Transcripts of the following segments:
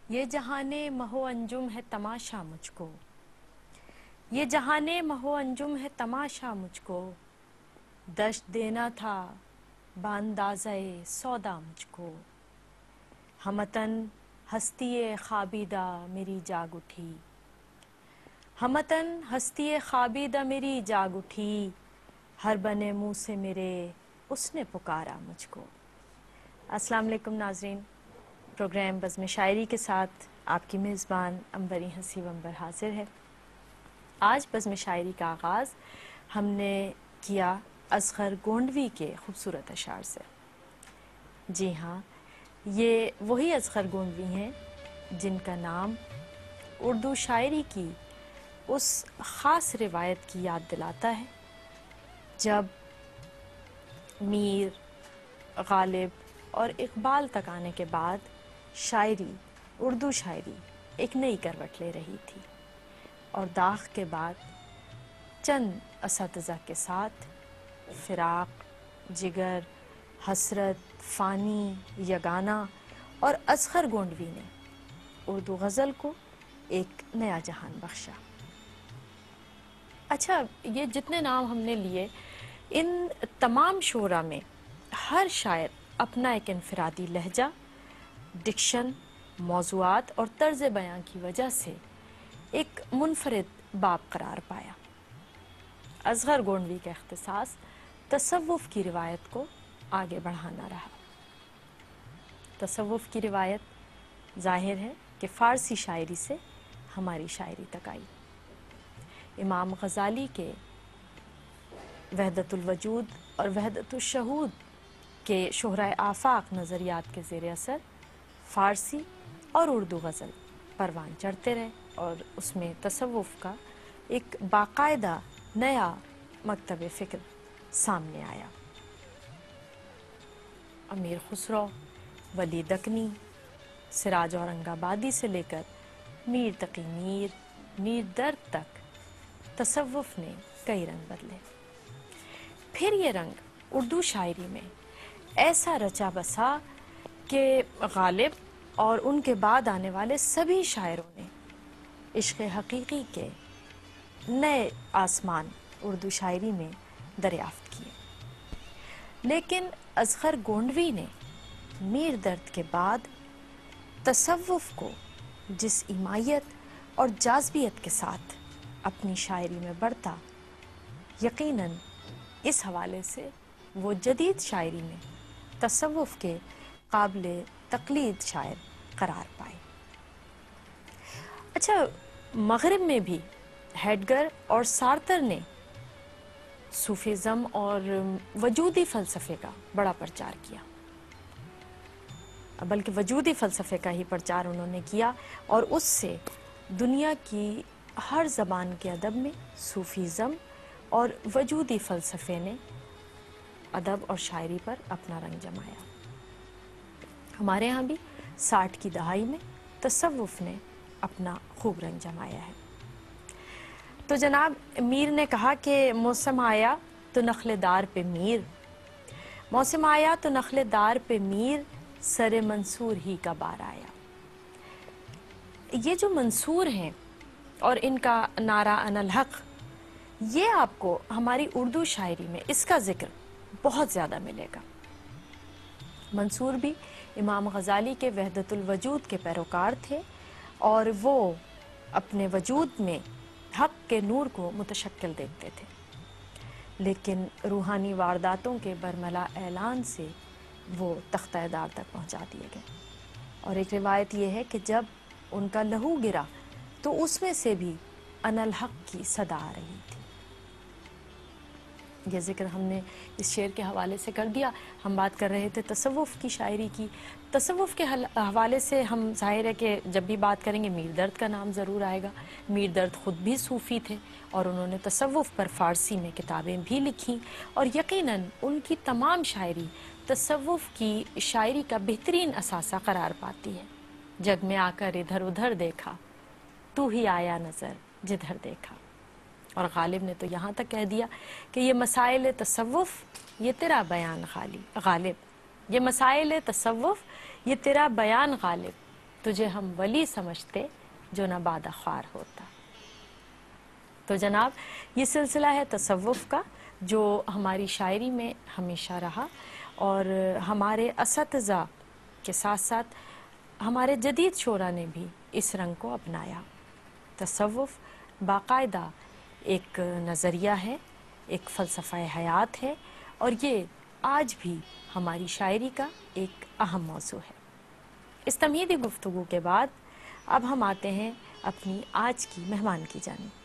یہ جہانے مہو انجم ہے تماشا مجھ کو، یہ جہانے مہو انجم ہے تماشا مجھ کو، دشت دینا تھا باندازۂ سودا مجھ کو، ہمتن ہستی خوابیدہ میری جاگ اٹھی، ہمتن ہستی خوابیدہ میری جاگ اٹھی، ہر بنے منہ سے میرے اس نے پکارا مجھ کو۔ السلام علیکم ناظرین، پروگرام بزم شاعری کے ساتھ آپ کی میزبان عنبری حسیب عنبر حاضر ہے۔ آج بزم شاعری کا آغاز ہم نے کیا اصغر گونڈوی کے خوبصورت اشعار سے۔ جی ہاں، یہ وہی اصغر گونڈوی ہیں جن کا نام اردو شاعری کی اس خاص روایت کی یاد دلاتا ہے جب میر، غالب اور اقبال تک آنے کے بعد شاعری، اردو شاعری ایک نئی کروٹ لے رہی تھی، اور داغ کے بعد چند اساتذہ کے ساتھ فراق، جگر، حسرت، فانی، یگانہ اور اصغر گونڈوی نے اردو غزل کو ایک نیا جہان بخشا۔ اچھا، یہ جتنے نام ہم نے لیے، ان تمام شعراء میں ہر شاعر اپنا ایک انفرادی لہجہ، ڈکشن، موضوعات اور طرز بیان کی وجہ سے ایک منفرد باب قرار پایا۔ اصغر گونڈوی کا اختصاص تصوف کی روایت کو آگے بڑھانا رہا۔ تصوف کی روایت ظاہر ہے کہ فارسی شاعری سے ہماری شاعری تک آئی۔ امام غزالی کے وحدت الوجود اور وحدت الشہود کے شہرۂ آفاق نظریات کے زیر اثر فارسی اور اردو غزل پروان چڑھتے رہے، اور اس میں تصوف کا ایک باقاعدہ نیا مکتب فکر سامنے آیا۔ امیر خسرو، ولی دکنی، سراج اورنگ آبادی سے لے کر میر تقی میر، میر درد تک تصوف نے کئی رنگ بدلے۔ پھر یہ رنگ اردو شاعری میں ایسا رچا بسا کہ غالب اور ان کے بعد آنے والے سبھی شاعروں نے عشق حقیقی کے نئے آسمان اردو شاعری میں دریافت کیے۔ لیکن اصغر گونڈوی نے میر درد کے بعد تصوف کو جس ایمائیت اور جاذبیت کے ساتھ اپنی شاعری میں بڑھتا، یقیناً اس حوالے سے وہ جدید شاعری میں تصوف کے قابل تقلید شاعر قرار پائے۔ اچھا، مغرب میں بھی ہیڈگر اور سارتر نے صوفیزم اور وجودی فلسفے کا بڑا پرچار کیا، بلکہ وجودی فلسفے کا ہی پرچار انہوں نے کیا، اور اس سے دنیا کی ہر زبان کے ادب میں صوفیزم اور وجودی فلسفے نے ادب اور شاعری پر اپنا رنگ جمایا۔ ہمارے ہاں بھی 60 کی دہائی میں تصوف نے اپنا خوب رنگ جمایا ہے۔ تو جناب میر نے کہا کہ موسم آیا تو نخل دار پہ میر، موسم آیا تو نخل دار پہ میر، سر منصور ہی کا بار آیا۔ یہ جو منصور ہیں اور ان کا نعرہ انا الحق، یہ آپ کو ہماری اردو شاعری میں اس کا ذکر بہت زیادہ ملے گا۔ منصور بھی امام غزالی کے وحدت الوجود کے پیروکار تھے، اور وہ اپنے وجود میں حق کے نور کو متشکل دیکھتے تھے، لیکن روحانی وارداتوں کے برملا اعلان سے وہ تختہ دار تک پہنچا دیے گئے۔ اور ایک روایت یہ ہے کہ جب ان کا لہو گرا تو اس میں سے بھی انا الحق کی صدا آ رہی تھی۔ یہ ذکر ہم نے اس شعر کے حوالے سے کر دیا۔ ہم بات کر رہے تھے تصوف کی شاعری کی۔ تصوف کے حوالے سے ہم ظاہر ہے کہ جب بھی بات کریں گے میر درد کا نام ضرور آئے گا۔ میر درد خود بھی صوفی تھے، اور انہوں نے تصوف پر فارسی میں کتابیں بھی لکھیں، اور یقیناً ان کی تمام شاعری تصوف کی شاعری کا بہترین اثاثہ قرار پاتی ہے۔ جگ میں آ کر ادھر ادھر دیکھا، تو ہی آیا نظر جدھر دیکھا۔ اور غالب نے تو یہاں تک کہہ دیا کہ یہ مسائل تصوف یہ تیرا بیان غالب، یہ مسائل تصوف یہ تیرا بیان غالب، تجھے ہم ولی سمجھتے جو نہ بادہ خوار ہوتا. تو جناب یہ سلسلہ ہے تصوف کا جو ہماری شاعری میں ہمیشہ رہا اور ہمارے اساتذہ کے ساتھ ساتھ ہمارے جدید شعراء نے بھی اس رنگ کو اپنایا. تصوف باقاعدہ ایک نظریہ ہے، ایک فلسفہ حیات ہے اور یہ آج بھی ہماری شاعری کا ایک اہم موضوع ہے. اس تمہیدی گفتگو کے بعد اب ہم آتے ہیں اپنی آج کی مہمان کی جانب.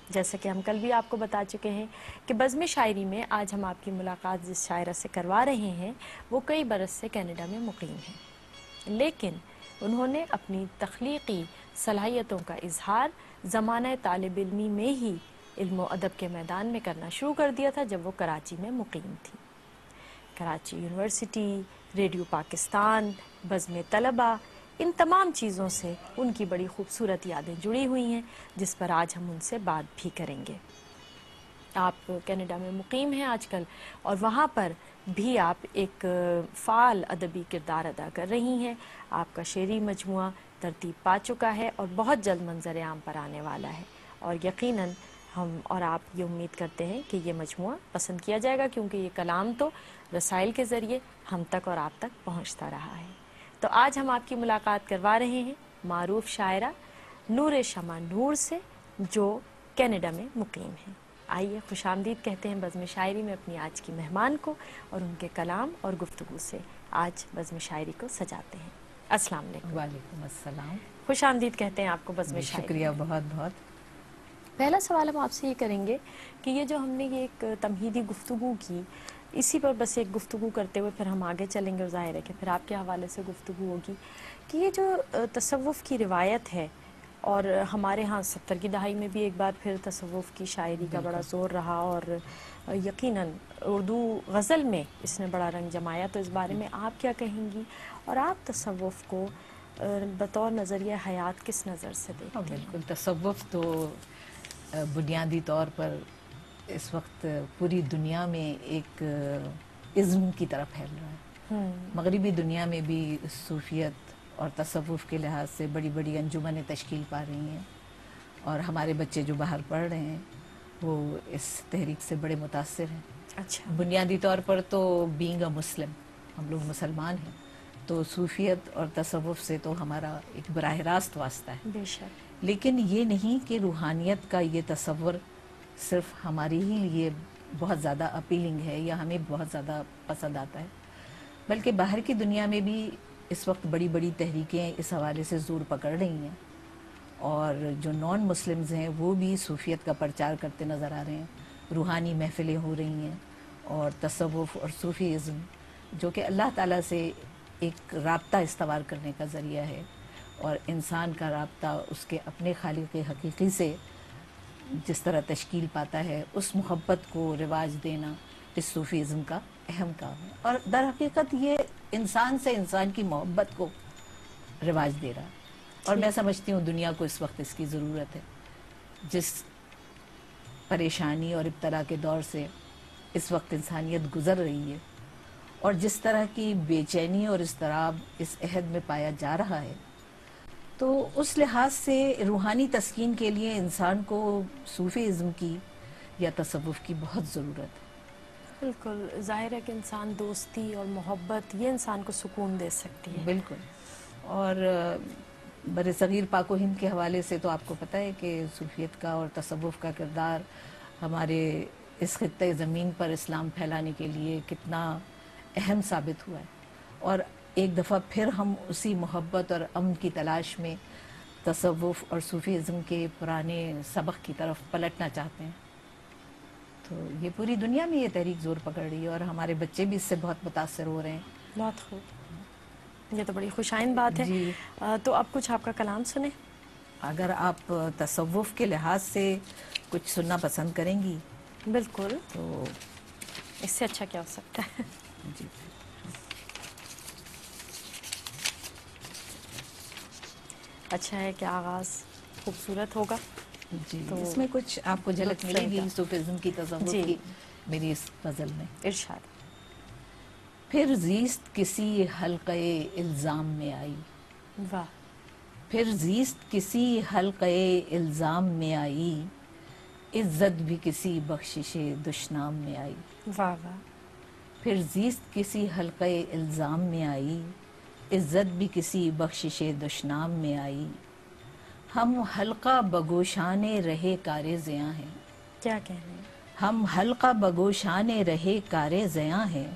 جیسا کہ ہم کل بھی آپ کو بتا چکے ہیں کہ بزم شاعری میں آج ہم آپ کی ملاقات جس شاعرہ سے کروا رہے ہیں وہ کئی برس سے کینیڈا میں مقیم ہیں، لیکن انہوں نے اپنی تخلیقی صلاحیتوں کا اظہار زمانہ طالب علمی میں ہی علم و ادب کے میدان میں کرنا شروع کر دیا تھا جب وہ کراچی میں مقیم تھی. کراچی یونیورسٹی، ریڈیو پاکستان، بزم طلبہ، ان تمام چیزوں سے ان کی بڑی خوبصورت یادیں جڑی ہوئی ہیں جس پر آج ہم ان سے بات بھی کریں گے. آپ کینیڈا میں مقیم ہیں آج کل اور وہاں پر بھی آپ ایک فعال ادبی کردار ادا کر رہی ہیں. آپ کا شعری مجموعہ ترتیب پا چکا ہے اور بہت جلد منظر عام پر آنے والا ہے اور یقیناً ہم اور آپ یہ امید کرتے ہیں کہ یہ مجموعہ پسند کیا جائے گا کیونکہ یہ کلام تو رسائل کے ذریعے ہم تک اور آپ تک پہنچتا رہا ہے. تو آج ہم آپ کی ملاقات کروا رہے ہیں معروف شاعرہ نور شمع نور سے جو کینیڈا میں مقیم ہیں. آئیے خوش آمدید کہتے ہیں بزم شاعری میں اپنی آج کی مہمان کو اور ان کے کلام اور گفتگو سے آج بزم شاعری کو سجاتے ہیں. السلام علیکم. وعلیکم السلام. خوش آمدید کہتے ہیں آپ کو بزم شاعری. شکریہ بہت بہت. پہلا سوال ہم آپ سے یہ کریں گے کہ یہ جو ہم نے یہ ایک تمہیدی گفتگو کی اسی پر بس ایک گفتگو کرتے ہوئے پھر ہم آگے چلیں گے اور ظاہر ہے کہ پھر آپ کے حوالے سے گفتگو ہوگی کہ یہ جو تصوف کی روایت ہے اور ہمارے ہاں 70 کی دہائی میں بھی ایک بار پھر تصوف کی شاعری کا بڑا زور رہا اور یقیناً اردو غزل میں اس نے بڑا رنگ جمایا. تو اس بارے میں آپ کیا کہیں گی اور آپ تصوف کو بطور نظریہ حیات کس نظر سے دیکھتے ہیں؟ بالکل. تصوف تو بنیادی طور پر اس وقت پوری دنیا میں ایک ازم کی طرف پھیل رہا ہے. مغربی دنیا میں بھی صوفیت اور تصوف کے لحاظ سے بڑی بڑی انجمنیں تشکیل پا رہی ہیں اور ہمارے بچے جو باہر پڑھ رہے ہیں وہ اس تحریک سے بڑے متاثر ہیں. اچھا. بنیادی طور پر تو بینگ اے مسلم، ہم لوگ مسلمان ہیں تو صوفیت اور تصوف سے تو ہمارا ایک براہ راست واسطہ ہے. بے شک. لیکن یہ نہیں کہ روحانیت کا یہ تصور صرف ہماری ہی لیے بہت زیادہ اپیلنگ ہے یا ہمیں بہت زیادہ پسند آتا ہے، بلکہ باہر کی دنیا میں بھی اس وقت بڑی بڑی تحریکیں اس حوالے سے زور پکڑ رہی ہیں اور جو نان مسلمز ہیں وہ بھی صوفیت کا پرچار کرتے نظر آ رہے ہیں. روحانی محفلیں ہو رہی ہیں اور تصوف اور صوفیزم جو کہ اللہ تعالیٰ سے ایک رابطہ استوار کرنے کا ذریعہ ہے اور انسان کا رابطہ اس کے اپنے خالق حقیقی سے جس طرح تشکیل پاتا ہے، اس محبت کو رواج دینا اس صوفیزم کا اہم کام ہے. اور در حقیقت یہ انسان سے انسان کی محبت کو رواج دے رہا ہے اور میں سمجھتی ہوں دنیا کو اس وقت اس کی ضرورت ہے. جس پریشانی اور ابتلا کے دور سے اس وقت انسانیت گزر رہی ہے اور جس طرح کی بے چینی اور اضطراب اس عہد میں پایا جا رہا ہے، تو اس لحاظ سے روحانی تسکین کے لیے انسان کو صوفیزم کی یا تصوف کی بہت ضرورت ہے. بالکل ظاہر ہے کہ انسان دوستی اور محبت یہ انسان کو سکون دے سکتی ہے. بالکل. اور بر صغیر پاک و ہند کے حوالے سے تو آپ کو پتہ ہے کہ صوفیت کا اور تصوف کا کردار ہمارے اس خطۂ زمین پر اسلام پھیلانے کے لیے کتنا اہم ثابت ہوا ہے اور ایک دفعہ پھر ہم اسی محبت اور امن کی تلاش میں تصوف اور صوفیزم کے پرانے سبق کی طرف پلٹنا چاہتے ہیں. تو یہ پوری دنیا میں یہ تحریک زور پکڑ رہی ہے اور ہمارے بچے بھی اس سے بہت متاثر ہو رہے ہیں. بہت خوب. یہ تو بڑی خوشائن بات ہے. جی. تو اب کچھ آپ کا کلام سنیں. اگر آپ تصوف کے لحاظ سے کچھ سننا پسند کریں گی بالکل، تو اس سے اچھا کیا ہو سکتا ہے. جی. اچھا ہے کہ آغاز خوبصورت ہوگا. جی. تو اس میں کچھ آپ کو جھلک ملے گی صوفیزم کی، تصوف کی میری اس غزل میں. ارشاد. پھر زیست کسی حلقے الزام میں آئی، واہ. پھر زیست کسی حلقے الزام میں آئی، عزت بھی کسی بخشش دشنام میں آئی۔ واہ واہ، پھر زیست کسی حلقے الزام میں آئی، عزت بھی کسی بخشش دشنام میں آئی۔ ہم حلقہ بگوشان رہے کار زیاں ہیں، کیا کہنے، ہم حلقہ بگوشان رہے کار زیاں ہیں،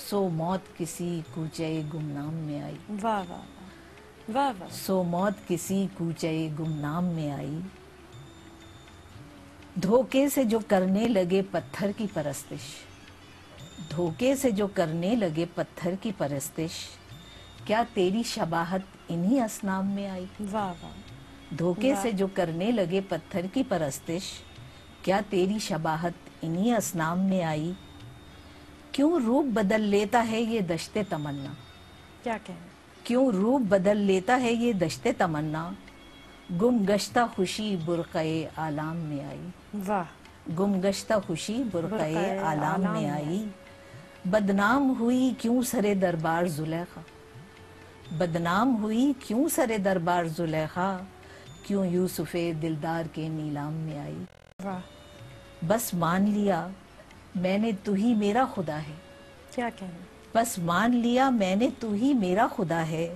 سو موت کسی کوچے گمنام میں آئی۔ واہ واہ واہ، واہ واہ، سو موت کسی کوچے گمنام میں آئی۔ دھوکے سے جو کرنے لگے پتھر کی پرستش، دھوکے سے جو کرنے لگے پتھر کی پرستش، کیا تیری شباہت انہی اصنام میں آئی؟ واہ واہ، دھوکے واہ۔ سے جو کرنے لگے پتھر کی پرستش، کیا تیری شباہت انہی اصنام میں آئی؟ کیوں روپ بدل لیتا ہے یہ دشت تمنا، کیا کہنے، کیوں روپ بدل لیتا ہے یہ دشت تمنا، گم گشتہ خوشی برقعے آلام میں آئی۔ واہ، گم گشتہ خوشی برقعے برقعے آلام آلام میں میں آئی۔ بدنام ہوئی کیوں سر دربار زلیخا، بدنام ہوئی کیوں سر دربار زلیخا، کیوں یوسف دلدار کے نیلام میں آئی۔ واہ، بس مان لیا میں نے تو ہی میرا خدا ہے، کیا کہنے، بس مان لیا میں نے تو ہی میرا خدا ہے،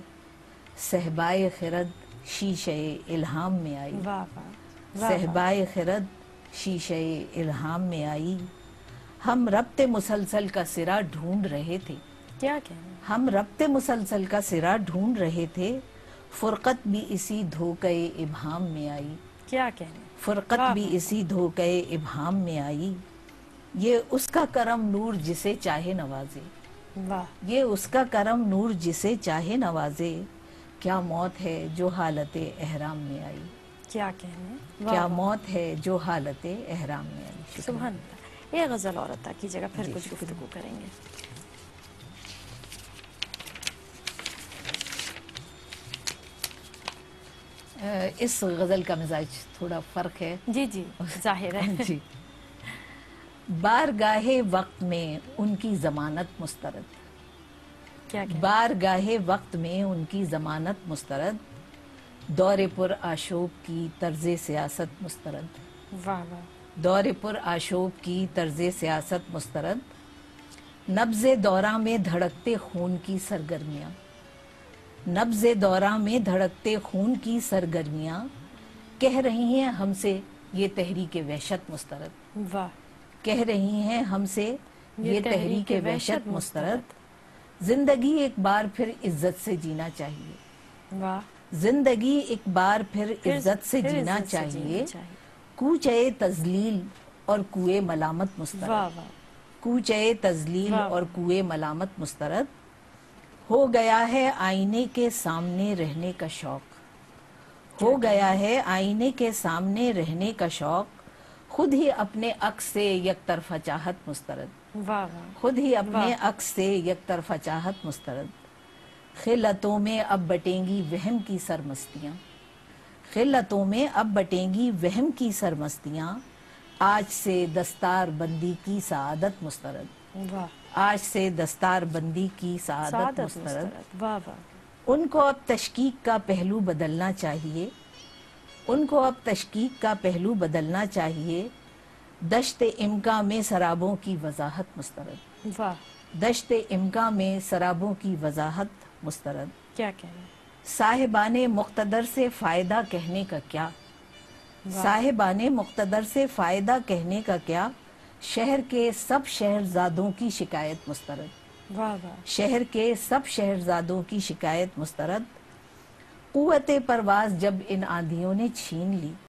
صحبائے خرد شیشے الہام میں آئی۔ واہ واہ، واہ واہ، صحبائے خرد شیشے الہام میں آئی۔ ہم ربط مسلسل کا سرا ڈھونڈ رہے تھے، کیا کہنے، ہم ربط مسلسل کا سرا ڈھونڈ رہے تھے، فرقت بھی اسی دھوکے ابہام میں آئی۔ کیا کہنے، فرقت واہ بھی واہ، اسی دھوکے ابہام میں آئی۔ یہ اس کا کرم نور جسے چاہے نوازے، واہ، یہ اس کا کرم نور جسے چاہے نوازے، کیا موت ہے جو حالت احرام میں آئی، کیا کہنے، واہ کیا واہ، موت ہے جو حالت احرام میں آئی۔ شکریہ۔ سبحان اللہ۔ یہ غزل اور عطا کی جگہ پھر جی، کچھ شکریہ۔ گفتگو کریں گے۔ اس غزل کا مزاج تھوڑا فرق ہے۔ جی جی، ظاہر ہے۔ جی۔ بارگاہ وقت میں ان کی ضمانت مسترد، کیا کہنے، بارگاہ وقت میں ان کی ضمانت مسترد، دور پر آشوب کی طرز سیاست مسترد، واہ واہ، دور پر آشوب کی طرز سیاست مسترد، نبض دوراں میں دھڑکتے خون کی سرگرمیاں، نبض دوراں میں دھڑکتے خون کی سرگرمیاں، کہہ رہی ہیں ہم سے یہ تحریک وحشت مسترد، واہ، کہہ رہی ہیں ہم سے یہ تحریک وحشت مسترد، زندگی ایک بار پھر عزت سے جینا چاہیے، واہ، زندگی ایک بار پھر پھر عزت سے پھر جینا عزت سے چاہیے، چاہیے۔ کوچے تذلیل اور کوئے ملامت واہ مسترد، واہ، کوچے تذلیل واہ اور واہ، کوئے ملامت مسترد، ہو گیا ہے آئینے کے سامنے رہنے کا شوق، ہو گیا ہے آئینے کے سامنے رہنے کا شوق، خود ہی اپنے عکس سے یک طرفہ چاہت مسترد، واہ واہ، خود ہی اپنے واہ، عکس سے یک طرفہ چاہت مسترد، خلتوں میں اب بٹیں گی وہم کی سرمستیاں، خلتوں میں اب بٹیں گی وہم کی سرمستیاں، آج سے دستار بندی کی سعادت مسترد، واہ، آج سے دستار بندی کی سعادت سعادت مسترد، مسترد، واہ واہ، ان کو اب تشکیک کا پہلو بدلنا چاہیے، ان کو اب تشکیک کا پہلو بدلنا چاہیے، دشت امکا میں سرابوں کی وضاحت مسترد، واہ، دشت امکا میں سرابوں کی وضاحت مسترد، کیا کہنے، صاحبان مقتدر سے فائدہ کہنے کا کیا، صاحبان مقتدر سے فائدہ کہنے کا کیا، شہر کے سب شہرزادوں کی شکایت مسترد، واہ واہ، شہر کے سب شہرزادوں کی شکایت مسترد، قوت پرواز جب ان آندھیوں نے چھین لی،